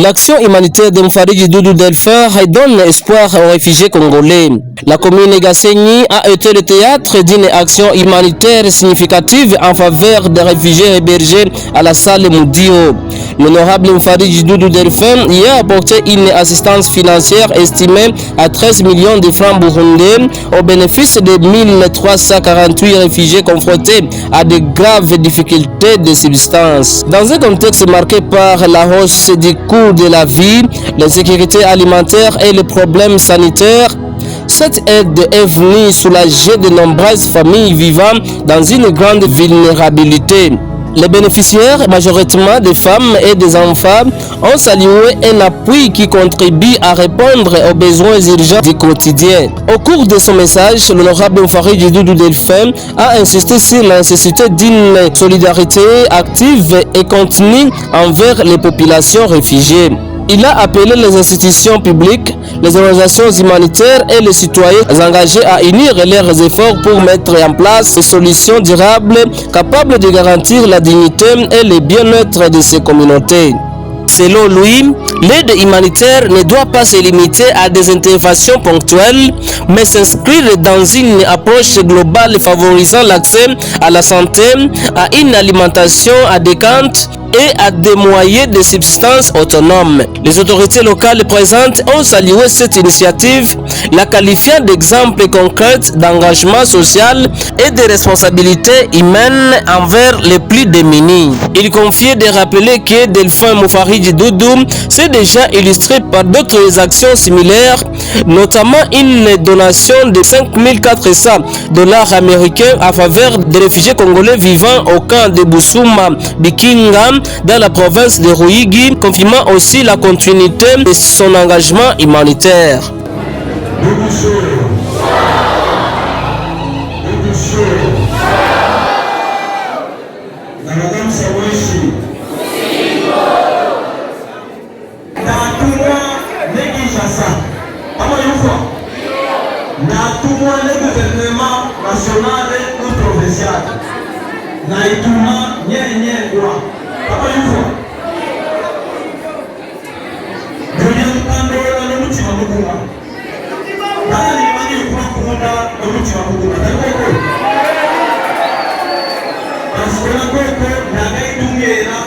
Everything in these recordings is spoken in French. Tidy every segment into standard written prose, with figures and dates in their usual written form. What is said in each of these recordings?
L'action humanitaire de Mfariji Doudou Delphin redonne espoir aux réfugiés congolais. La commune Gasenyi a été le théâtre d'une action humanitaire significative en faveur des réfugiés hébergés à la salle Moudio. L'honorable Mfariji Doudou Delphin y a apporté une assistance financière estimée à 13 millions de francs burundais au bénéfice de 1348 réfugiés confrontés à de graves difficultés de subsistance. Dans un contexte marqué par la hausse du coût de la vie, l'insécurité alimentaire et les problèmes sanitaires, cette aide est venue soulager de nombreuses familles vivant dans une grande vulnérabilité. Les bénéficiaires, majoritairement des femmes et des enfants, ont salué un appui qui contribue à répondre aux besoins urgents du quotidien. Au cours de son message, l'honorable Mfariji Doudou Delphin a insisté sur la nécessité d'une solidarité active et continue envers les populations réfugiées. Il a appelé les institutions publiques, les organisations humanitaires et les citoyens engagés à unir leurs efforts pour mettre en place des solutions durables capables de garantir la dignité et le bien-être de ces communautés. Selon lui, l'aide humanitaire ne doit pas se limiter à des interventions ponctuelles, mais s'inscrire dans une approche globale favorisant l'accès à la santé, à une alimentation adéquate et à des moyens de subsistance autonomes. Les autorités locales présentes ont salué cette initiative, la qualifiant d'exemple concret d'engagement social et de responsabilité humaine envers les plus démunis. Il confiait de rappeler que Delphin Mfariji Doudou s'est déjà illustré par d'autres actions similaires, notamment une donation de 5400 $ américains en faveur des réfugiés congolais vivant au camp de Busuma Bikinga dans la province de Ruigi, confirmant aussi la continuité de son engagement humanitaire. Natumwa le gouvernement national ou provincial. Naituma nyenye kwa. Papa yuko. Dunia mpando na mutima mukuma. Bali mani kwa kumunda na mutima mukuma. Tako. Asikola koko na gaidungera.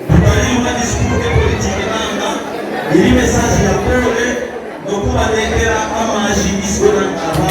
Bali una discuter politique nanga. Ili message ya pole nokuba lekera amaji isona aba.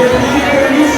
depuis